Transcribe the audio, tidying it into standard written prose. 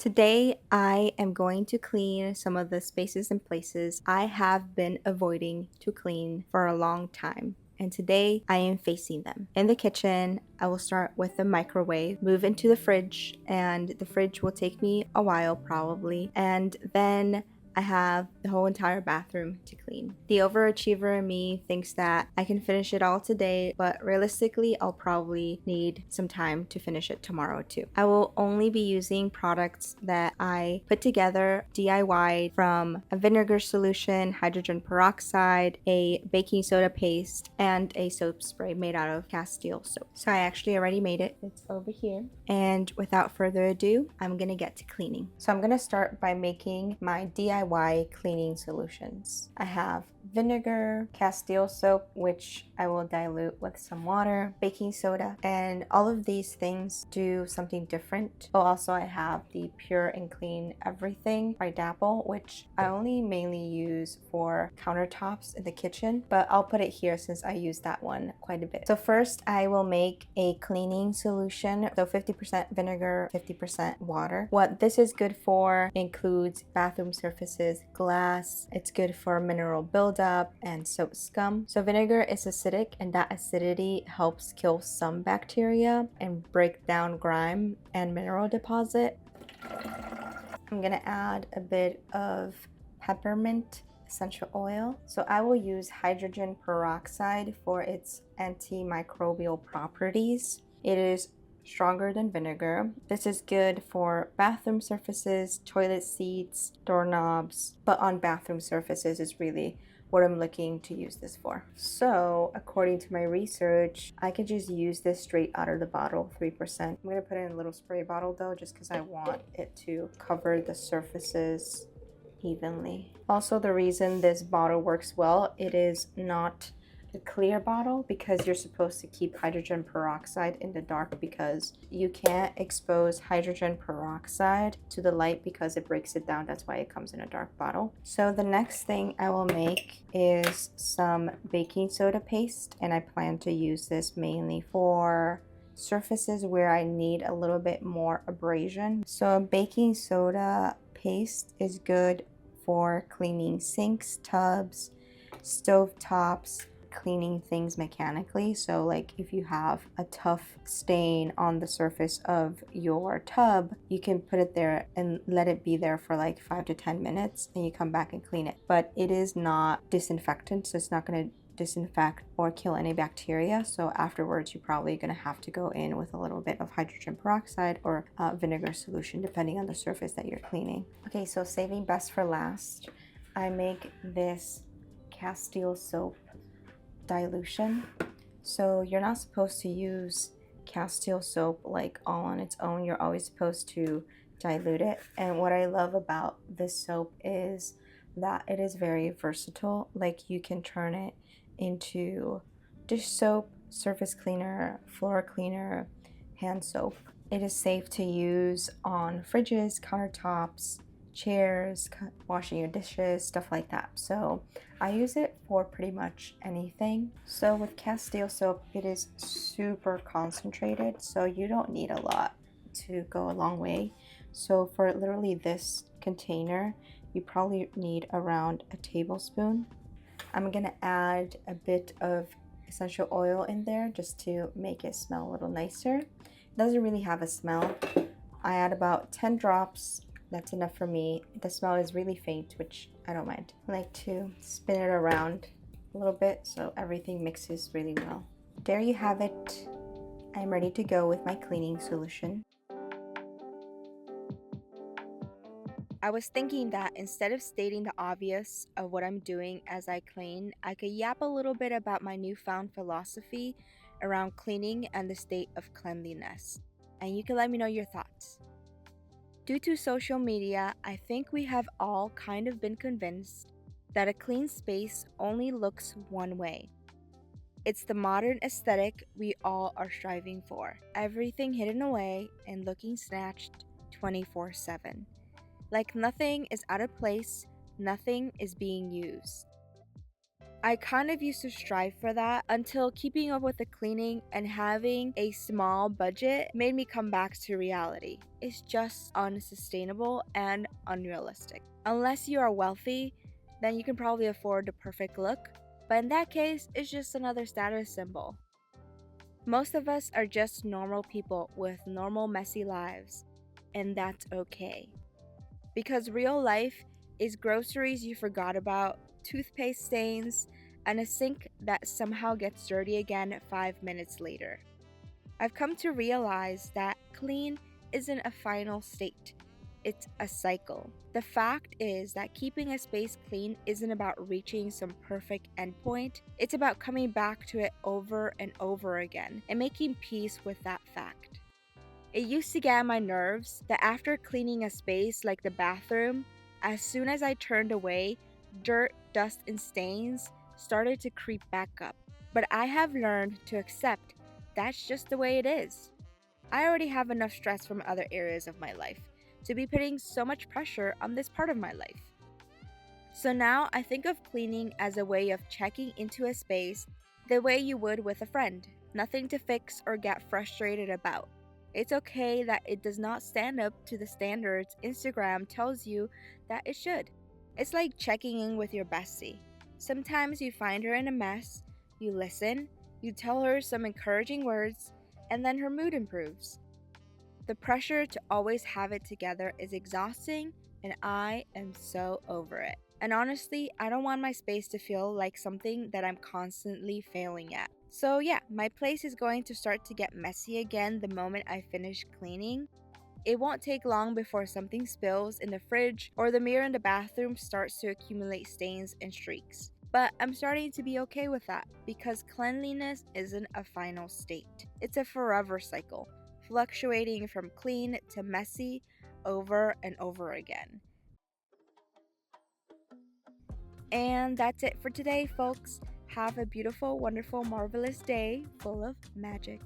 Today, I am going to clean some of the spaces and places I have been avoiding to clean for a long time. And today, I am facing them. In the kitchen, I will start with the microwave, move into the fridge, and the fridge will take me a while probably. And then I have the whole entire bathroom to clean. The overachiever in me thinks that I can finish it all today, but realistically, I'll probably need some time to finish it tomorrow too. I will only be using products that I put together DIY from a vinegar solution, hydrogen peroxide, a baking soda paste, and a soap spray made out of Castile soap. So I actually already made it. It's over here. And without further ado, I'm gonna get to cleaning. So I'm gonna start by making my DIY cleaning solutions. I have vinegar, Castile soap, which I will dilute with some water, baking soda, and all of these things do something different. Oh, also I have the Pure and Clean Everything by Dapple, which I only mainly use for countertops in the kitchen, but I'll put it here since I use that one quite a bit. So first I will make a cleaning solution. So 50% vinegar, 50% water. What this is good for includes bathroom surfaces, glass. It's good for mineral buildup and soap scum. So vinegar is acidic, and that acidity helps kill some bacteria and break down grime and mineral deposit. I'm gonna add a bit of peppermint essential oil. So I will use hydrogen peroxide for its antimicrobial properties. It is stronger than vinegar. This is good for bathroom surfaces, toilet seats, doorknobs, but on bathroom surfaces is really what I'm looking to use this for. So according to my research, I could just use this straight out of the bottle, 3%. I'm gonna put it in a little spray bottle though, just because I want it to cover the surfaces evenly. Also, the reason this bottle works well, it is not a clear bottle because you're supposed to keep hydrogen peroxide in the dark because you can't expose hydrogen peroxide to the light because it breaks it down. That's why it comes in a dark bottle. So the next thing I will make is some baking soda paste, and I plan to use this mainly for surfaces where I need a little bit more abrasion. So baking soda paste is good for cleaning sinks, tubs, stove tops, cleaning things mechanically. So like if you have a tough stain on the surface of your tub, you can put it there and let it be there for like 5 to 10 minutes and you come back and clean it. But it is not disinfectant, so it's not going to disinfect or kill any bacteria. So afterwards, you're probably going to have to go in with a little bit of hydrogen peroxide or vinegar solution, depending on the surface that you're cleaning. Okay, so saving best for last, I make this Castile soap dilution. So you're not supposed to use Castile soap like all on its own. You're always supposed to dilute it. And what I love about this soap is that it is very versatile. Like you can turn it into dish soap, surface cleaner, floor cleaner, hand soap. It is safe to use on fridges, countertops, chairs, washing your dishes, stuff like that. So I use it for pretty much anything. So with Castile soap, it is super concentrated, so you don't need a lot to go a long way. So for literally this container, you probably need around a tablespoon. I'm gonna add a bit of essential oil in there just to make it smell a little nicer. It doesn't really have a smell. I add about 10 drops. That's enough for me. The smell is really faint, which I don't mind. I like to spin it around a little bit so everything mixes really well. There you have it. I'm ready to go with my cleaning solution. I was thinking that instead of stating the obvious of what I'm doing as I clean, I could yap a little bit about my newfound philosophy around cleaning and the state of cleanliness. And you can let me know your thoughts. Due to social media, I think we have all kind of been convinced that a clean space only looks one way. It's the modern aesthetic we all are striving for. Everything hidden away and looking snatched 24/7. Like nothing is out of place, nothing is being used. I kind of used to strive for that until keeping up with the cleaning and having a small budget made me come back to reality. It's just unsustainable and unrealistic. Unless you are wealthy, then you can probably afford the perfect look, but in that case, it's just another status symbol. Most of us are just normal people with normal messy lives, and that's okay. Because real life is groceries you forgot about, toothpaste stains, and a sink that somehow gets dirty again 5 minutes later. I've come to realize that clean isn't a final state, it's a cycle. The fact is that keeping a space clean isn't about reaching some perfect endpoint, it's about coming back to it over and over again and making peace with that fact. It used to get on my nerves that after cleaning a space like the bathroom, as soon as I turned away, dirt, dust, and stains started to creep back up. But I have learned to accept that's just the way it is. I already have enough stress from other areas of my life to be putting so much pressure on this part of my life. So now I think of cleaning as a way of checking into a space the way you would with a friend. Nothing to fix or get frustrated about. It's okay that it does not stand up to the standards Instagram tells you that it should. It's like checking in with your bestie. Sometimes you find her in a mess, you listen, you tell her some encouraging words, and then her mood improves. The pressure to always have it together is exhausting, and I am so over it. And honestly, I don't want my space to feel like something that I'm constantly failing at. So, yeah, my place is going to start to get messy again the moment I finish cleaning. It won't take long before something spills in the fridge or the mirror in the bathroom starts to accumulate stains and streaks. But I'm starting to be okay with that because cleanliness isn't a final state, it's a forever cycle, fluctuating from clean to messy over and over again. And that's it for today, folks. Have a beautiful, wonderful, marvelous day full of magic.